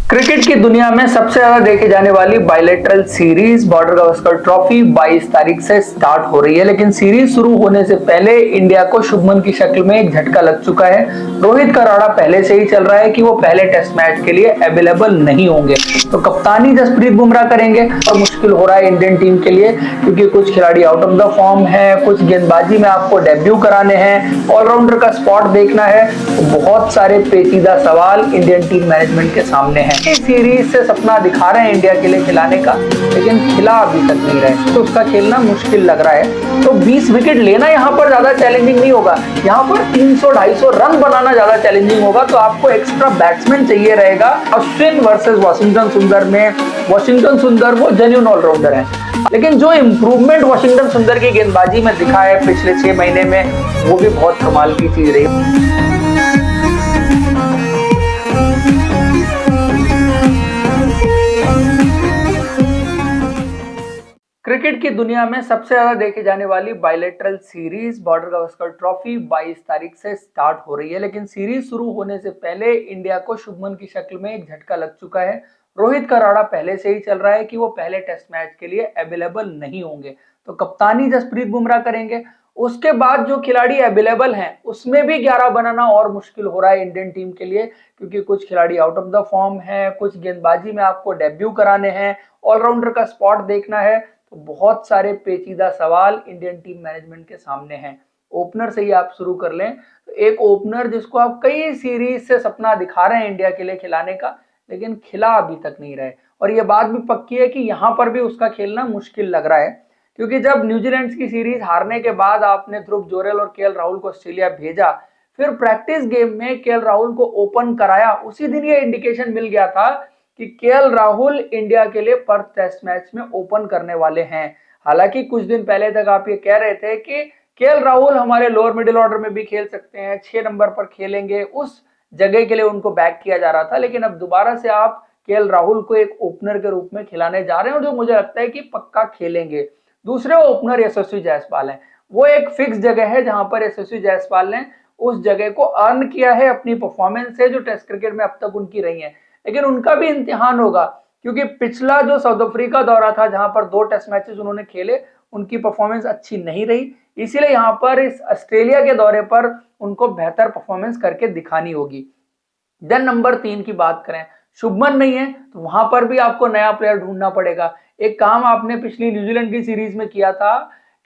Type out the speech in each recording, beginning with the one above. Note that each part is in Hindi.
क्रिकेट की दुनिया में सबसे ज्यादा देखी जाने वाली bilateral series border Gavaskar trophy 22 तारीख से स्टार्ट हो रही है। लेकिन सीरीज शुरू होने से पहले इंडिया को शुभमन की शक्ल में एक झटका लग चुका है। रोहित का राड़ा पहले से ही चल रहा है कि वो पहले टेस्ट मैच के लिए अवेलेबल नहीं होंगे, तो कप्तानी जसप्रीत बुमराह करेंगे और मुश्किल हो रहा है इंडियन टीम के लिए, क्योंकि कुछ खिलाड़ी आउट ऑफ द फॉर्म है, कुछ गेंदबाजी में आपको डेब्यू कराने हैं, ऑलराउंडर का स्पॉट देखना है। तो बहुत सारे पेचीदा सवाल इंडियन टीम मैनेजमेंट के सामने हैं। इस सीरीज से सपना दिखा रहे हैं इंडिया के लिए खिलाने का, लेकिन खिला अभी तक नहीं रहे, तो उसका खेलना मुश्किल लग रहा है। तो 20 विकेट लेना यहाँ पर ज्यादा चैलेंजिंग नहीं होगा, यहाँ पर 300-250 रन बनाना ज्यादा चैलेंजिंग होगा। तो आपको एक्स्ट्रा बैट्समैन चाहिए रहेगा। अश्विन वर्सेस वॉशिंगटन सुंदर में वॉशिंगटन सुंदर वो जेन्युइन ऑलराउंडर है, लेकिन जो इंप्रूवमेंट वॉशिंगटन सुंदर की गेंदबाजी में दिखा है पिछले 6 महीने में, वो भी बहुत कमाल की चीज रही। क्रिकेट की दुनिया में सबसे ज्यादा देखी जाने वाली bilateral series border Gavaskar trophy 22 तारीख से स्टार्ट हो रही है। लेकिन सीरीज शुरू होने से पहले इंडिया को शुभमन की शक्ल में एक झटका लग चुका है। रोहित का राड़ा पहले से ही चल रहा है कि वो पहले टेस्ट मैच के लिए अवेलेबल नहीं होंगे, तो कप्तानी जसप्रीत बुमराह करेंगे। उसके बाद जो खिलाड़ी अवेलेबल हैं उसमें भी 11 बनाना और मुश्किल हो रहा है इंडियन टीम के लिए, क्योंकि कुछ खिलाड़ी आउट ऑफ द फॉर्म है, कुछ गेंदबाजी में आपको डेब्यू कराने हैं, ऑलराउंडर का स्पॉट देखना है। तो बहुत सारे पेचीदा सवाल इंडियन टीम मैनेजमेंट के सामने हैं। ओपनर से ही आप शुरू कर लें, तो एक ओपनर जिसको आप कई सीरीज से सपना दिखा रहे हैं इंडिया के लिए खिलाने का, लेकिन खिला अभी तक नहीं रहे। और ये बात भी पक्की है कि यहाँ पर भी उसका खेलना मुश्किल लग रहा है, क्योंकि जब न्यूजीलैंड की सीरीज हारने के बाद आपने ध्रुव जोरेल और केएल राहुल को ऑस्ट्रेलिया भेजा, फिर प्रैक्टिस गेम में केएल राहुल को ओपन कराया, उसी दिन ये इंडिकेशन मिल गया था कि केएल राहुल इंडिया के लिए पर्थ टेस्ट मैच में ओपन करने वाले हैं। हालांकि कुछ दिन पहले तक आप ये कह रहे थे कि केएल राहुल हमारे लोअर मिडिल ऑर्डर में भी खेल सकते हैं, 6 नंबर पर खेलेंगे, उस जगह के लिए उनको बैक किया जा रहा था। लेकिन अब दोबारा से आप केएल राहुल को एक ओपनर के रूप में खिलाने जा रहे हैं, और जो मुझे लगता है कि पक्का खेलेंगे। दूसरे ओपनर यशस्वी जायसवाल हैं, वो एक फिक्स जगह है जहां पर यशस्वी जायसवाल ने उस जगह को अर्न किया है अपनी परफॉर्मेंस से, जो टेस्ट क्रिकेट में अब तक उनकी रही है। लेकिन उनका भी इम्तिहान होगा, क्योंकि पिछला जो साउथ अफ्रीका दौरा था जहां पर 2 टेस्ट मैचेस उन्होंने खेले, उनकी परफॉर्मेंस अच्छी नहीं रही, इसीलिए यहाँ पर इस ऑस्ट्रेलिया के दौरे पर उनको बेहतर परफॉर्मेंस करके दिखानी होगी। देन नंबर 3 की बात करें, शुभमन नहीं है तो वहां पर भी आपको नया प्लेयर ढूंढना पड़ेगा। एक काम आपने पिछली न्यूजीलैंड की सीरीज में किया था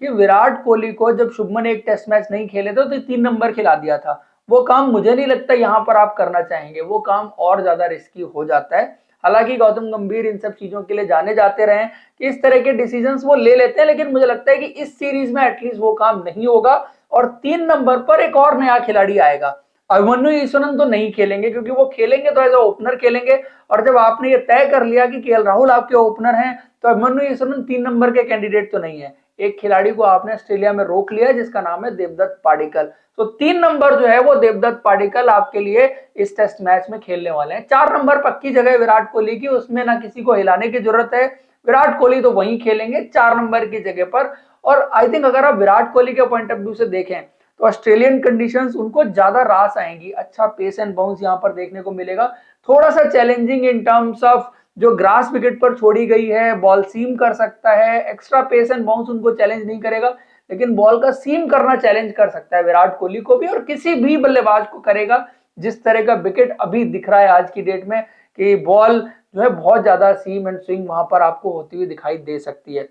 कि विराट कोहली को जब शुभमन एक टेस्ट मैच नहीं खेले थे तो 3 नंबर खिला दिया था। वो काम मुझे नहीं लगता यहाँ पर आप करना चाहेंगे, वो काम और ज्यादा रिस्की हो जाता है। हालांकि गौतम गंभीर इन सब चीजों के लिए जाने जाते रहे कि इस तरह के डिसीजंस वो ले लेते हैं, लेकिन मुझे लगता है कि इस सीरीज में एटलीस्ट वो काम नहीं होगा और 3 नंबर पर एक और नया खिलाड़ी आएगा। अभिमन्यु ईश्वरन तो नहीं खेलेंगे, क्योंकि वो खेलेंगे तो एज ए ओपनर खेलेंगे, और जब आपने ये तय कर लिया कि केएल राहुल आपके ओपनर हैं, तो अभिमन्यु ईश्वरन 3 नंबर के कैंडिडेट तो नहीं है। एक खिलाड़ी को आपने ऑस्ट्रेलिया में रोक लिया जिसका नाम है देवदत्त पाडिक्कल। तो 3 नंबर जो है वो देवदत्त पाडिक्कल आपके लिए इस टेस्ट मैच में खेलने वाले हैं। 4 नंबर पक्की जगह विराट कोहली की, उसमें ना किसी को हिलाने की जरूरत है, विराट कोहली तो वहीं खेलेंगे 4 नंबर की जगह पर। और आई थिंक अगर आप विराट कोहली के पॉइंट ऑफ व्यू से देखें तो ऑस्ट्रेलियन कंडीशंस उनको ज्यादा रास आएंगी, अच्छा पेस एंड बाउंस यहाँ पर देखने को मिलेगा, थोड़ा सा चैलेंजिंग इन टर्म्स ऑफ जो ग्रास विकेट पर छोड़ी गई है, बॉल सीम कर सकता है, एक्स्ट्रा पेस एंड बाउंस उनको चैलेंज नहीं करेगा, लेकिन बॉल का सीम करना चैलेंज कर सकता है विराट कोहली को भी, और किसी भी बल्लेबाज को करेगा। जिस तरह का विकेट अभी दिख रहा है आज की डेट में कि बॉल जो है बहुत ज्यादा सीम एंड स्विंग वहां पर आपको होती हुई दिखाई दे सकती है।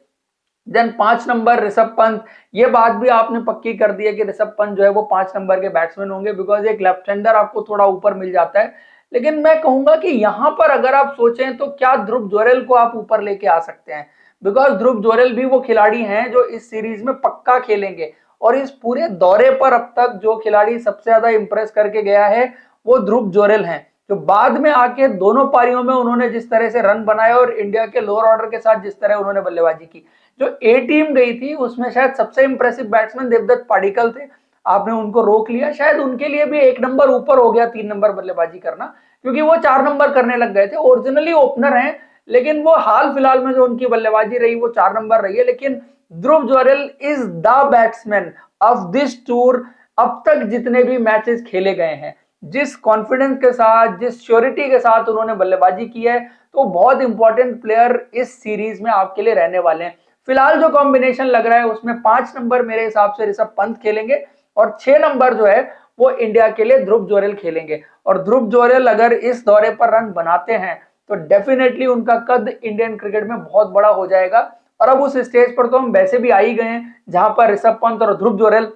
देन 5 नंबर ऋषभ पंत, ये बात भी आपने पक्की कर दी है कि ऋषभ पंत जो है वो 5 नंबर के बैट्समैन होंगे, बिकॉज एक लेफ्ट हैंडर आपको थोड़ा ऊपर मिल जाता है। लेकिन मैं कहूंगा कि यहाँ पर अगर आप सोचें तो क्या ध्रुव जोरेल को आप ऊपर लेके आ सकते हैं, बिकॉज ध्रुव जोरेल भी वो खिलाड़ी हैं जो इस सीरीज में पक्का खेलेंगे। और इस पूरे दौरे पर अब तक जो खिलाड़ी सबसे ज्यादा इंप्रेस करके गया है वो ध्रुव जोरेल हैं, जो बाद में आके दोनों पारियों में उन्होंने जिस तरह से रन बनाए और इंडिया के लोअर ऑर्डर के साथ जिस तरह उन्होंने बल्लेबाजी की। जो ए टीम गई थी उसमें शायद सबसे इंप्रेसिव बैट्समैन देवदत्त पाडिक्कल थे, आपने उनको रोक लिया, शायद उनके लिए भी 1 नंबर ऊपर हो गया 3 नंबर बल्लेबाजी करना, क्योंकि वो 4 नंबर करने लग गए थे। ओरिजिनली ओपनर हैं, लेकिन वो हाल फिलहाल में जो उनकी बल्लेबाजी रही वो 4 नंबर रही है। लेकिन Dhruv Jurel is the batsman of this tour, अब तक जितने भी मैचेस खेले गए हैं जिस कॉन्फिडेंस के साथ, जिस श्योरिटी के साथ उन्होंने बल्लेबाजी की है, तो बहुत इंपॉर्टेंट प्लेयर इस सीरीज में आपके लिए रहने वाले हैं। फिलहाल जो कॉम्बिनेशन लग रहा है उसमें 5 नंबर मेरे हिसाब से ऋषभ पंत खेलेंगे और 6 नंबर जो है वो इंडिया के लिए ध्रुव जोरेल खेलेंगे। और ध्रुव जोरेल अगर इस दौरे पर रन बनाते हैं तो डेफिनेटली उनका कद इंडियन क्रिकेट में बहुत बड़ा हो जाएगा। और अब उस स्टेज पर तो हम वैसे भी आ ही गए हैं जहां पर ऋषभ पंत और ध्रुव जोरेल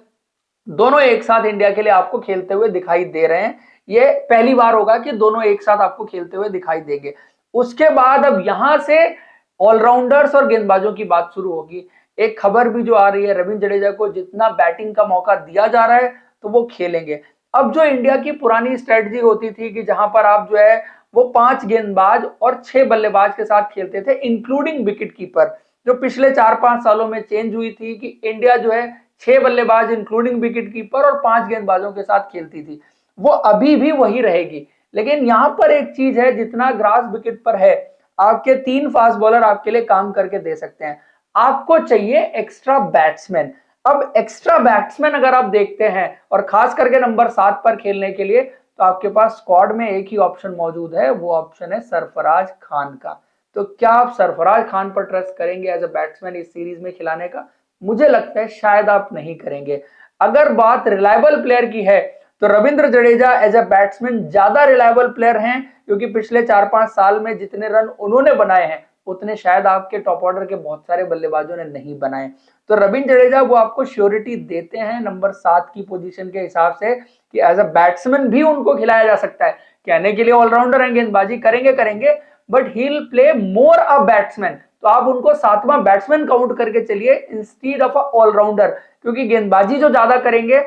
दोनों एक साथ इंडिया के लिए आपको खेलते हुए दिखाई दे रहे हैं। ये पहली बार होगा कि दोनों एक साथ आपको खेलते हुए दिखाई देंगे। उसके बाद अब यहां से ऑलराउंडर्स और गेंदबाजों की बात शुरू होगी। एक खबर भी जो आ रही है, रविंद्र जडेजा को जितना बैटिंग का मौका दिया जा रहा है तो वो खेलेंगे। अब जो इंडिया की पुरानी स्ट्रेटजी होती थी कि जहां पर आप जो है वो 5 गेंदबाज और 6 बल्लेबाज के साथ खेलते थे इंक्लूडिंग विकेट कीपर, जो पिछले 4-5 सालों में चेंज हुई थी कि इंडिया जो है 6 बल्लेबाज इंक्लूडिंग विकेट कीपर और 5 गेंदबाजों के साथ खेलती थी, वो अभी भी वही रहेगी। लेकिन यहां पर एक चीज है, जितना ग्रास विकेट पर है आपके 3 फास्ट बॉलर आपके लिए काम करके दे सकते हैं। आपको चाहिए एक्स्ट्रा बैट्समैन। अब एक्स्ट्रा बैट्समैन अगर आप देखते हैं और खास करके नंबर 7 पर खेलने के लिए, तो आपके पास स्क्वाड में एक ही ऑप्शन मौजूद है, वो ऑप्शन है सरफराज खान का। तो क्या आप सरफराज खान पर ट्रस्ट करेंगे एज अ बैट्समैन इस सीरीज में खिलाने का? मुझे लगता है शायद आप नहीं करेंगे। अगर बात रिलायबल प्लेयर की है तो Ravindra Jadeja as a batsman ज्यादा रिलायबल प्लेयर हैं, क्योंकि पिछले 4-5 साल में जितने रन उन्होंने बनाए हैं उतने शायद आपके टॉप ऑर्डर के बहुत सारे बल्लेबाजों ने नहीं बनाए। तो रविंद्र जडेजा वो आपको श्योरिटी देते हैं नंबर 7 की पोजीशन के हिसाब से कि एज अ बैट्समैन भी उनको खिलाया जा सकता है। कहने के लिए ऑलराउंडर हैं, गेंदबाजी करेंगे, but he will play more a batsman. तो आप उनको 7वां बैट्समैन काउंट करके चलिए इंस्टीड ऑफ अ ऑलराउंडर, क्योंकि गेंदबाजी जो ज्यादा करेंगे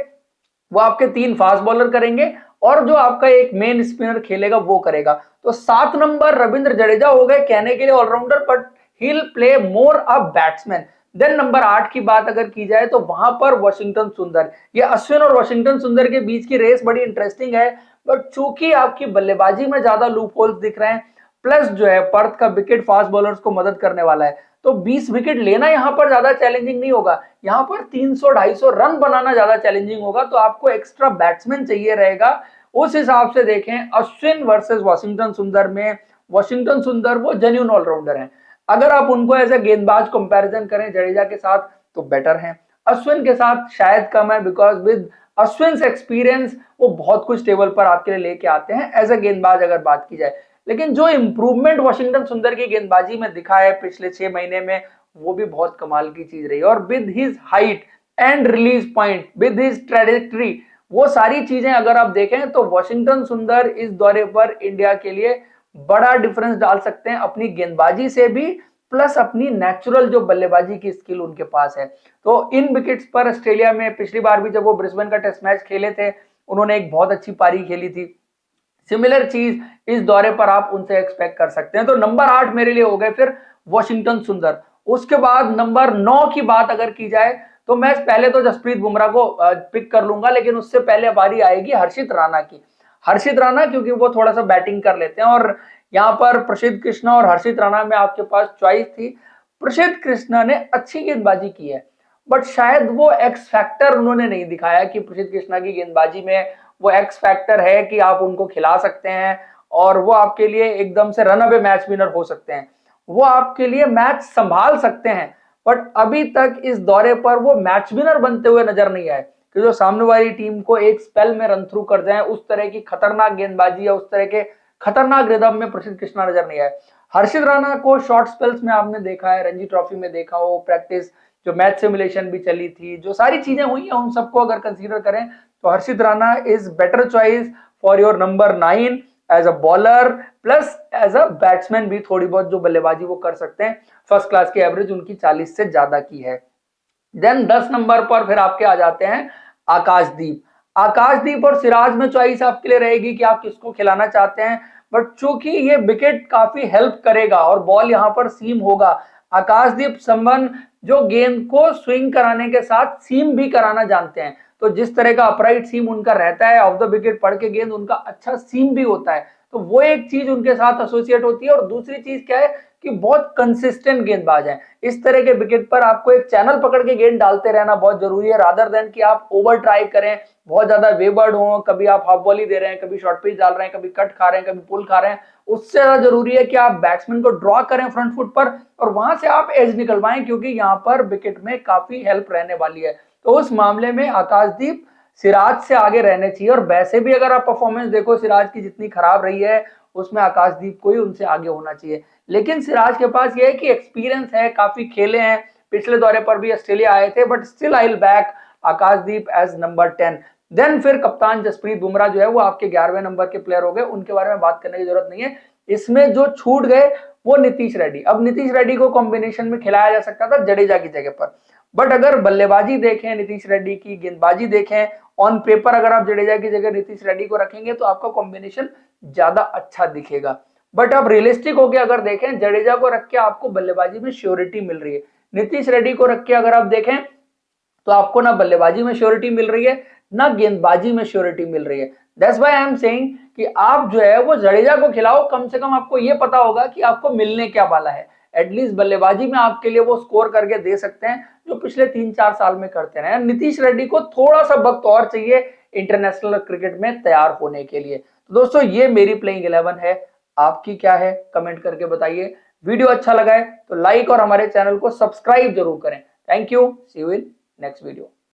वो आपके 3 फास्ट बॉलर करेंगे और जो आपका एक मेन स्पिनर खेलेगा वो करेगा। तो 7 नंबर रविंद्र जडेजा हो गए कहने के लिए allrounder, but he will play more a batsman. Then number 8 की बात अगर की जाए तो वहां पर वॉशिंगटन सुंदर, ये अश्विन और वॉशिंगटन सुंदर के बीच की रेस बड़ी इंटरेस्टिंग है, बट चूंकि आपकी बल्लेबाजी में ज्यादा लूप होल्स दिख रहे हैं, प्लस जो है पर्थ का विकेट फास्ट बॉलर्स को मदद करने वाला है, तो 20 विकेट लेना यहां पर ज्यादा चैलेंजिंग नहीं होगा। यहां पर 300-250 रन बनाना ज्यादा चैलेंजिंग होगा। तो आपको एक्स्ट्रा बैट्समैन चाहिए रहेगा। उस हिसाब से देखें अश्विन वर्सेस वॉशिंगटन सुंदर में, वॉशिंगटन सुंदर वो जेन्युइन ऑलराउंडर हैं। अगर आप उनको एज ए गेंदबाज कंपैरिजन करें जडेजा के साथ तो बेटर हैं। अश्विन के साथ शायद कम है, बिकॉज विद अश्विन एक्सपीरियंस वो बहुत कुछ टेबल पर आपके लिए लेके आते हैं एज ए गेंदबाज अगर बात की जाए। लेकिन जो इंप्रूवमेंट वॉशिंगटन सुंदर की गेंदबाजी में दिखा है पिछले 6 महीने में, वो भी बहुत कमाल की चीज रही। और with his height and release point, with his trajectory, वो सारी चीजें अगर आप देखें तो वॉशिंगटन सुंदर इस दौरे पर इंडिया के लिए बड़ा डिफरेंस डाल सकते हैं अपनी गेंदबाजी से भी, प्लस अपनी नेचुरल जो बल्लेबाजी की स्किल उनके पास है। तो इन विकेट्स पर ऑस्ट्रेलिया में पिछली बार भी जब वो ब्रिस्बेन का टेस्ट मैच खेले थे उन्होंने एक बहुत अच्छी पारी खेली थी। सिमिलर चीज इस दौरे पर आप उनसे एक्सपेक्ट कर सकते हैं। तो नंबर 8 मेरे लिए हो गए फिर वॉशिंगटन सुंदर। उसके बाद नंबर 9 की बात अगर की जाए तो मैं पहले तो जसप्रीत बुमराह को पिक कर लूंगा, लेकिन उससे पहले बारी आएगी हर्षित राणा की। हर्षित राणा क्योंकि वो थोड़ा सा बैटिंग कर लेते हैं, और यहाँ पर प्रसिद्ध कृष्णा और हर्षित राणा में आपके पास चॉइस थी। प्रसिद्ध कृष्णा ने अच्छी गेंदबाजी की है, बट शायद वो एक्स फैक्टर उन्होंने नहीं दिखाया कि प्रसिद्ध कृष्णा की गेंदबाजी में वो एक्स फैक्टर है कि आप उनको खिला सकते हैं और वो आपके लिए एकदम से रन अवे मैच विनर हो सकते हैं, वो आपके लिए मैच संभाल सकते हैं। बट अभी तक इस दौरे पर वो मैच विनर बनते हुए नजर नहीं आए कि जो सामने वाली टीम को एक स्पेल में रन थ्रू कर जाए। उस तरह की खतरनाक गेंदबाजी या उस तरह के खतरनाक रिदम में प्रसिद्ध कृष्णा नजर नहीं आए। हर्षित राणा को शॉर्ट स्पेल्स में आपने देखा है, रणजी ट्रॉफी में देखा हो, प्रैक्टिस जो मैच सिमुलेशन भी चली थी, जो सारी चीजें हुई हैं उन सबको अगर कंसीडर करें तो Harshit Rana is better choice for your number 9 as a bowler, plus as a batsman भी थोड़ी बहुत जो बल्लेबाजी वो कर सकते हैं। फर्स्ट क्लास की एवरेज उनकी 40 से ज्यादा की है। देन 10 नंबर पर फिर आपके आ जाते हैं आकाशदीप। आकाशदीप और सिराज में चॉइस आपके लिए रहेगी कि आप किसको खिलाना चाहते हैं, बट चूंकि ये विकेट काफी हेल्प करेगा और बॉल यहां पर सीम होगा, आकाशदीप समवन जो गेंद को स्विंग कराने के साथ सीम भी कराना जानते हैं। तो जिस तरह का अपराइट सीम उनका रहता है, ऑफ द विकेट पड़ के गेंद उनका अच्छा सीम भी होता है। तो वो एक चीज उनके साथ एसोसिएट होती है। और दूसरी चीज क्या है कि बहुत कंसिस्टेंट गेंदबाज हैं। इस तरह के विकेट पर आपको एक चैनल पकड़ के गेंद डालते रहना बहुत जरूरी है, रादर देन कि आप ओवर ट्राई करें, बहुत ज्यादा वेवर्ड हो, कभी आप हाफ बॉल ही दे रहे हैं, कभी शॉर्ट पिच डाल रहे हैं, कभी कट खा रहे हैं, कभी पुल खा रहे हैं। उससे ज्यादा जरूरी है कि आप बैट्समैन को ड्रॉ करें फ्रंट फुट पर और वहां से आप एज निकलवाएं, क्योंकि यहाँ पर विकेट में काफी हेल्प रहने वाली है। तो उस मामले में आकाशदीप सिराज से आगे रहने चाहिए। और वैसे भी अगर आप परफॉर्मेंस देखो सिराज की जितनी खराब रही है उसमें आकाशदीप को ही उनसे आगे होना चाहिए। लेकिन सिराज के पास यह है कि एक्सपीरियंस है, काफी खेले हैं, पिछले दौरे पर भी ऑस्ट्रेलिया आए थे, but still I will back Akashdeep as number 10। Then फिर कप्तान जसप्रीत बुमराह जो है वो आपके 11वें नंबर के प्लेयर हो गए, उनके बारे में बात करने की जरूरत नहीं है। इसमें जो छूट गए वो नीतीश रेड्डी। अब नीतीश रेड्डी को कॉम्बिनेशन में खिलाया जा सकता था जडेजा की जगह पर, बट अगर बल्लेबाजी देखें नीतीश रेड्डी की, गेंदबाजी देखें, ऑन पेपर अगर आप जडेजा की जगह नीतीश रेड्डी को रखेंगे तो आपका कॉम्बिनेशन ज्यादा अच्छा दिखेगा। बट अब रियलिस्टिक होकर अगर देखें, जडेजा को रख के आपको बल्लेबाजी में श्योरिटी मिल रही है, नीतीश रेड्डी को रख के अगर आप देखें तो आपको ना बल्लेबाजी में श्योरिटी मिल रही है ना गेंदबाजी में श्योरिटी मिल रही है। That's why I am saying कि आप जो है वो जडेजा को खिलाओ, कम से कम आपको ये पता होगा कि आपको मिलने क्या वाला है। एटलीस्ट बल्लेबाजी में आपके लिए वो स्कोर करके दे सकते हैं जो पिछले 3-4 साल में करते रहे। नीतीश रेड्डी को थोड़ा सा वक्त और चाहिए इंटरनेशनल क्रिकेट में तैयार होने के लिए। तो दोस्तों ये मेरी प्लेइंग 11 है, आपकी क्या है कमेंट करके बताइए। वीडियो अच्छा लगा है तो लाइक और हमारे चैनल को सब्सक्राइब जरूर करें। Thank you, see you in next video.